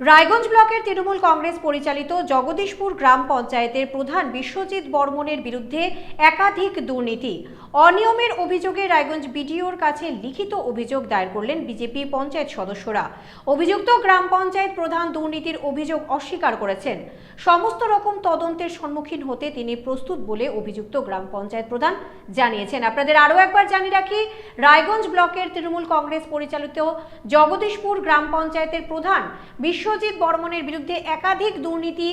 রায়গঞ্জ ব্লকের তৃণমূল কংগ্রেস পরিচালিত জগদীশপুর গ্রাম পঞ্চায়েতের প্রধান বিশ্বজিৎ বর্মনের বিরুদ্ধে একাধিক দুর্নীতি অনিয়মের অভিযোগে রায়গঞ্জ বিডিওর কাছে লিখিত অভিযোগ দায়ের করলেন বিজেপি পঞ্চায়েত সদস্যরা। অভিযুক্ত গ্রাম পঞ্চায়েত প্রধান দুর্নীতির অভিযোগ অস্বীকার করেছেন। সমস্ত রকম তদন্তের সম্মুখীন হতে তিনি প্রস্তুত বলে অভিযুক্ত গ্রাম পঞ্চায়েত প্রধান জানিয়েছেন। আপনাদের আরও একবার জানিয়ে রাখি, রায়গঞ্জ ব্লকের তৃণমূল কংগ্রেস পরিচালিত জগদীশপুর গ্রাম পঞ্চায়েতের প্রধান বিশ্বজিৎ বর্মনের বিরুদ্ধে একাধিক দুর্নীতি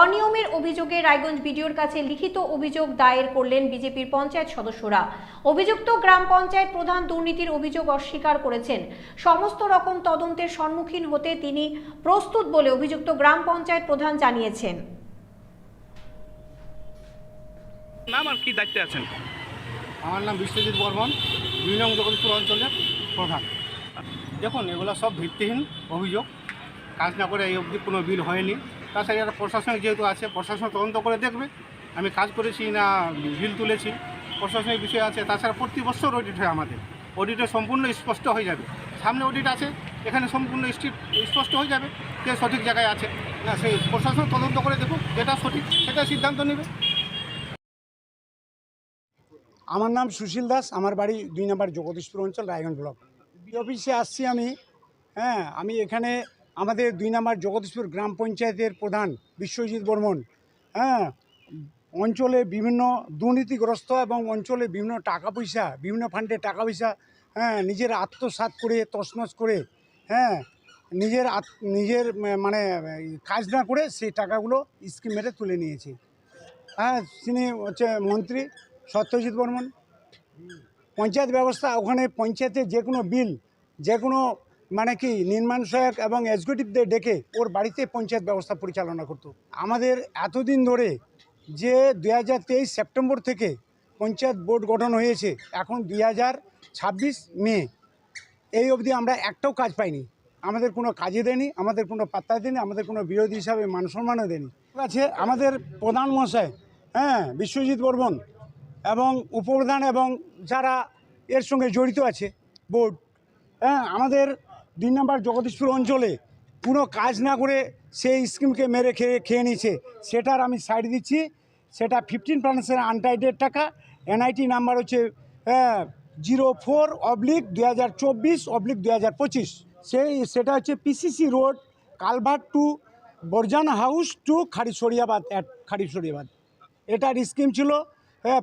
অনিয়মের অভিযোগে রায়গঞ্জ বিডিওর কাছে লিখিত অভিযোগ দায়ের করলেন বিজেপির পঞ্চায়েত সদস্যরা। অভিযুক্ত গ্রাম পঞ্চায়েত প্রধান দুর্নীতির অভিযোগ অস্বীকার করেছেন। সমস্ত রকম তদন্তের সম্মুখীন হতে তিনি প্রস্তুত বলে অভিযুক্ত গ্রাম পঞ্চায়েত প্রধান জানিয়েছেন। নাম আর কি দায়িত্বে আছেন? আমার নাম বিশ্বজিৎ বর্মন, ২ নং জগদীশপুর অঞ্চলের প্রধান। দেখুন, এগুলো সব ভিত্তিহীন অভিযোগ। কাজ না করে এই অবধি কোনো বিল হয়নি। তাছাড়া এটা প্রশাসনিক যেহেতু আছে, প্রশাসন তদন্ত করে দেখবে আমি কাজ করেছি না বিল তুলেছি, প্রশাসনিক বিষয় আছে। তাছাড়া প্রতি বছর অডিট হয় আমাদের, অডিটে সম্পূর্ণ স্পষ্ট হয়ে যাবে। সামনে অডিট আছে, এখানে সম্পূর্ণ স্পষ্ট হয়ে যাবে কে সঠিক জায়গায় আছে না। সেই প্রশাসন তদন্ত করে দেখুন, যেটা সঠিক সেটা সিদ্ধান্ত নেবে। আমার নাম সুশীল দাস, আমার বাড়ি ২ নম্বর জগদীশপুর অঞ্চল, রায়গঞ্জ ব্লক। অফিসে আসছি আমি এখানে আমাদের ২ নম্বর জগদীশপুর গ্রাম পঞ্চায়েতের প্রধান বিশ্বজিৎ বর্মন অঞ্চলে বিভিন্ন দুর্নীতিগ্রস্ত এবং অঞ্চলে বিভিন্ন টাকা পয়সা, বিভিন্ন ফান্ডে টাকা পয়সা নিজের আত্মসাৎ করে তছনছ করে নিজের মানে কাজ না করে সেই টাকাগুলো স্কিম মেরে তুলে নিয়েছে। তিনি হচ্ছে মন্ত্রী সত্যজিৎ বর্মন। পঞ্চায়েত ব্যবস্থা, ওখানে পঞ্চায়েতে যে কোনো বিল, যে কোনো মানে কি নির্মাণ সহায়ক এবং এক্সিকিউটিভদের ডেকে ওর বাড়িতে পঞ্চায়েত ব্যবস্থা পরিচালনা করতো। আমাদের এতদিন ধরে যে ২০২৩ সেপ্টেম্বর থেকে পঞ্চায়েত বোর্ড গঠন হয়েছে, এখন ২০২৬ মে, এই অবধি আমরা একটাও কাজ পাইনি। আমাদের কোনো কাজে দেয়নি, আমাদের কোনো পাত্তা দেয়নি, আমাদের কোনো বিরোধী হিসাবে মান সম্মানও দেয়নি। আছে আমাদের প্রধান মহাশয় বিশ্বজিৎ বর্মন এবং উপপ্রধান এবং যারা এর সঙ্গে জড়িত আছে বোর্ড, আমাদের ২ নম্বর জগদীশপুর অঞ্চলে কোনো কাজ না করে সেই স্কিমকে মেরে খেয়ে নিয়েছে। সেটার আমি সাইড দিচ্ছি। সেটা 15% আনটাইটেড টাকা। এনআইটি নাম্বার হচ্ছে 04/2024/2025। সেটা হচ্ছে PCC road, culvert to Barjan house to Kharishriyabad Kharishriyabad. এটার স্কিম ছিল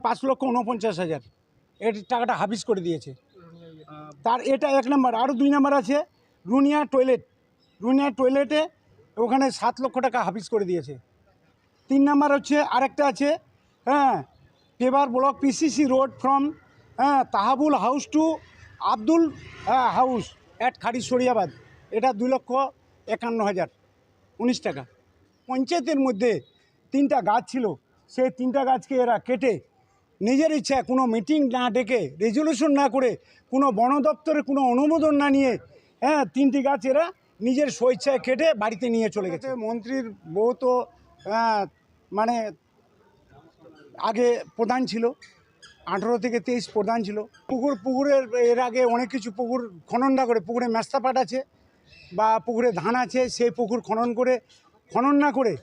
5,49,000। এর টাকাটা হাফিজ করে দিয়েছে। তার এটা 1 নম্বর। আরও 2 নম্বর আছে রুনিয়া টয়লেটে ওখানে 7 লক্ষ টাকা হাফিজ করে দিয়েছে। 3 নম্বর হচ্ছে আরেকটা আছে paver block PCC road from Tahabul house to Abdul house at Kharishriyabad. এটা 2,51,019 টাকা। পঞ্চায়েতের মধ্যে 3টা গাছ ছিল, সেই 3টা গাছকে এরা কেটে নিজের ইচ্ছা, কোনো মিটিং না ডেকে, রেজলিউশন না করে, কোনো বন দপ্তরের কোনো অনুমোদন না নিয়ে 3টি গাছ এরা নিজের স্বেচ্ছায় কেটে বাড়িতে নিয়ে চলে গেছে। মন্ত্রীর বউ তো মানে আগে প্রধান ছিল, 18 থেকে 23 প্রধান ছিল। পুকুরের এর আগে অনেক কিছু পুকুর খনন না করে, পুকুরে মেস্তা পাট আছে বা পুকুরে ধান আছে, সেই পুকুর খনন না করে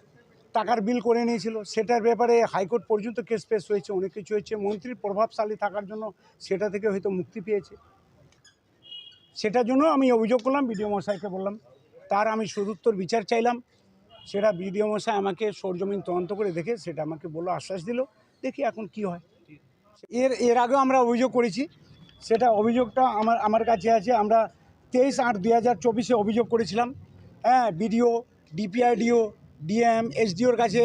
টাকার বিল করে নিয়েছিল। সেটার ব্যাপারে হাইকোর্ট পর্যন্ত কেস পেশ হয়েছে, অনেক কিছু হয়েছে। মন্ত্রীর প্রভাবশালী থাকার জন্য সেটা থেকে হয়তো মুক্তি পেয়েছে। সেটার জন্য আমি অভিযোগ করলাম, বিডিও মশাইকে বললাম, তার আমি সদুত্তর বিচার চাইলাম। সেটা বিডিও মশাই আমাকে সরজমিন তদন্ত করে দেখে সেটা আমাকে বললো, আশ্বাস দিল। দেখি এখন কি হয়। এর আগেও আমরা অভিযোগ করেছি, সেটা অভিযোগটা আমার কাছে আছে। আমরা 23/8/2024 অভিযোগ করেছিলাম। বিডিও, ডিপিআরডিও, ডিএম, এসডিওর কাছে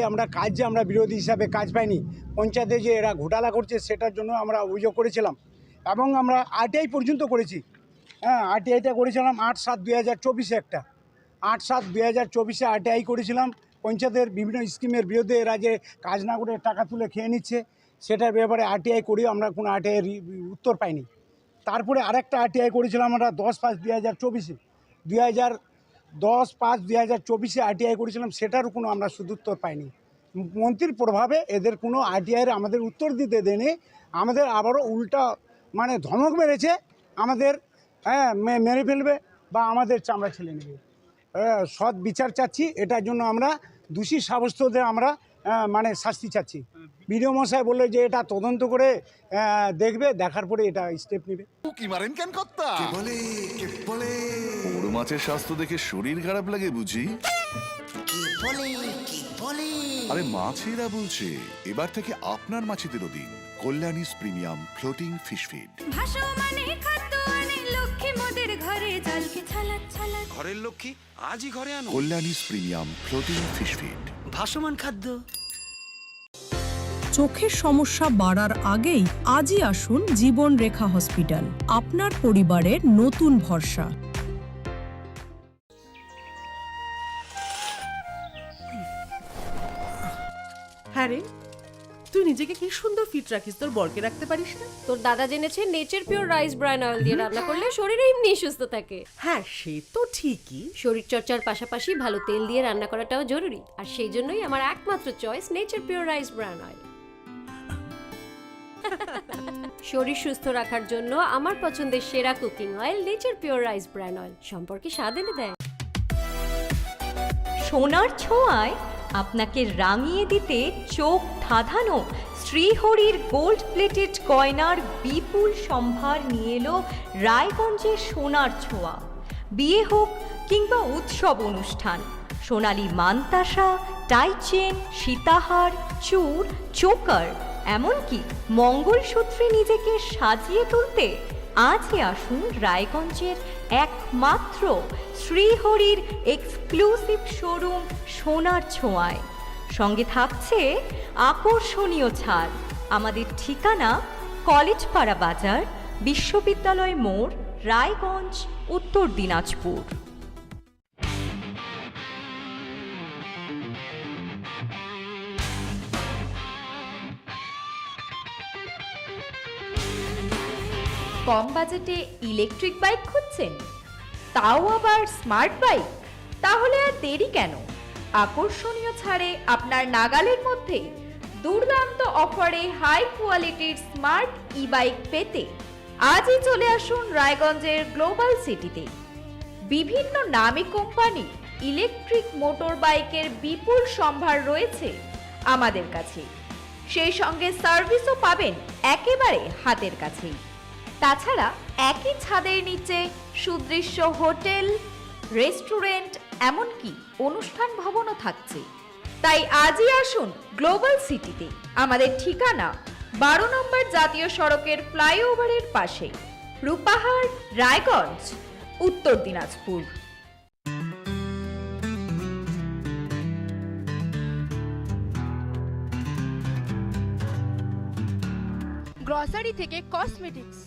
আমরা বিরোধী হিসাবে কাজ পাইনি। পঞ্চায়েতে যে এরা ঘোটালা করছে সেটার জন্য আমরা অভিযোগ করেছিলাম এবং আমরা আরটিআই পর্যন্ত করেছি। আরটিআইটা করেছিলাম 8/7/2024 একটা 8/7/2024 আরটিআই করেছিলাম। পঞ্চায়েতের বিভিন্ন স্কিমের বিরুদ্ধে এরা যে কাজ না করে টাকা তুলে খেয়ে নিচ্ছে, সেটার ব্যাপারে আরটিআই করেও আমরা কোনো আরটিআই উত্তর পাইনি। তারপরে আরেকটা আরটিআই করেছিলাম আমরা 10/5/2024, 10/5/2024 আরটিআই করেছিলাম, সেটারও কোনো আমরা সদুত্তর পাইনি। মন্ত্রীর প্রভাবে এদের কোনো আরটিআইয়ের আমাদের উত্তর দিতে দেয়নি। আমাদের আবারও উল্টা মানে ধমক মেরেছে, আমাদের মেরে ফেলবে বা আমাদের চামড়া ছেলে নেবে। সৎ বিচার চাচ্ছি। এটার জন্য আমরা দোষী সাব্যস্তদের আমরা মানে শাস্তি চাচ্ছি। বিডিও মশাই বললো যে এটা তদন্ত করে দেখবে, দেখার পরে এটা স্টেপ নেবে। কি মারেন কেন কর্তা? কে বলে বড় মাছের স্বাস্থ্য দেখে শরীর খারাপ লাগে বুঝি? আরে মাছেরা বলছে এবার থেকে আপনার মাছেদেরও দিন কল্যাণীস প্রিমিয়াম ফ্লোটিং ফিশ ফিড। ঘরের লক্ষ্মী আজই ঘরে আনো কল্যাণীস প্রিমিয়াম ফ্লোটিং ফিশ ফিড। ভাসমান খাদ্য। চোখের সমস্যা বাড়ার আগেই আজই আসুন জীবন রেখা হসপিটাল, আপনার পরিবারের নতুন ভরসা। হ্যাঁ রে, তুই নিজেকে কি সুন্দর ফিট রাখিস, তোর বরকে রাখতে পারিস না? তোর দাদা জেনেছে nature pure rice bran oil দিয়ে রান্না করলে শরীর এমনি সুস্থ থাকে। হ্যাঁ সে তো ঠিকই, শরীর চর্চার পাশাপাশি ভালো তেল দিয়ে রান্না করাটাও জরুরি, আর সেই জন্যই আমার একমাত্র choice nature pure rice bran oil. শরীর সুস্থ রাখার জন্য আমার পছন্দের সেরা cooking oil nature pure rice bran oil সম্পর্কে স্বাদ এনে দেয়। সোনার ছোঁয়ায় আপনাকে রাঙিয়ে দিতে চোখ ধাঁধানো শ্রীহরির গোল্ড প্লেটেড গয়নার বিপুল সম্ভার নিয়ে এলো রায়গঞ্জের সোনার ছোঁয়া। বিয়ে হোক কিংবা উৎসব অনুষ্ঠান, সোনালি মানতাসা, টাইচেন, সীতাহার, চূড়, চোকার, এমনকি মঙ্গলসূত্রে নিজেকে সাজিয়ে তুলতে আজই আসুন রায়গঞ্জের একমাত্র শ্রীহরির এক্সক্লুসিভ শোরুম সোনার ছোঁয়ায়। সঙ্গে থাকছে আকর্ষণীয় ছাড়। আমাদের ঠিকানা কলেজপাড়া বাজার, বিশ্ববিদ্যালয় মোড়, রায়গঞ্জ, উত্তর দিনাজপুর। কম বাজেটে ইলেকট্রিক বাইক খুঁজছেন, তাও আবার স্মার্ট বাইক? তাহলে আর দেরি কেন? আকর্ষণীয় ছাড়ে আপনার নাগালের মধ্যে দুর্দান্ত অফারে হাই কোয়ালিটির স্মার্ট ই বাইক পেতে আজই চলে আসুন রায়গঞ্জের গ্লোবাল সিটিতে। বিভিন্ন নামী কোম্পানি ইলেকট্রিক মোটর বাইকের বিপুল সম্ভার রয়েছে আমাদের কাছে, সেই সঙ্গে সার্ভিসও পাবেন একেবারে হাতের কাছেই। তাছাড়া একই ছাদের নিচে সুদৃশ্য হোটেল, রেস্টুরেন্ট, এমনকি অনুষ্ঠান ভবনও থাকছে। তাই আজই আসুন গ্লোবাল সিটিতে। আমাদের ঠিকানা 12 নম্বর জাতীয় সড়কের ফ্লাইওভারের পাশে, রূপাহার, রায়গঞ্জ, উত্তর দিনাজপুর। গ্রসারি থেকে কসমেটিক্স,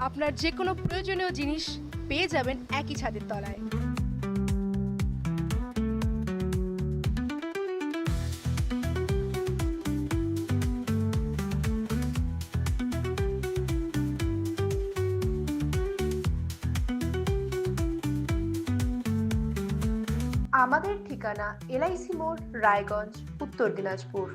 আপনার যে কোনো প্রয়োজনীয় জিনিস পেয়ে যাবেন একই ছাদের তলায়। আমাদের ঠিকানা LIC মোড়, রায়গঞ্জ, উত্তর দিনাজপুর।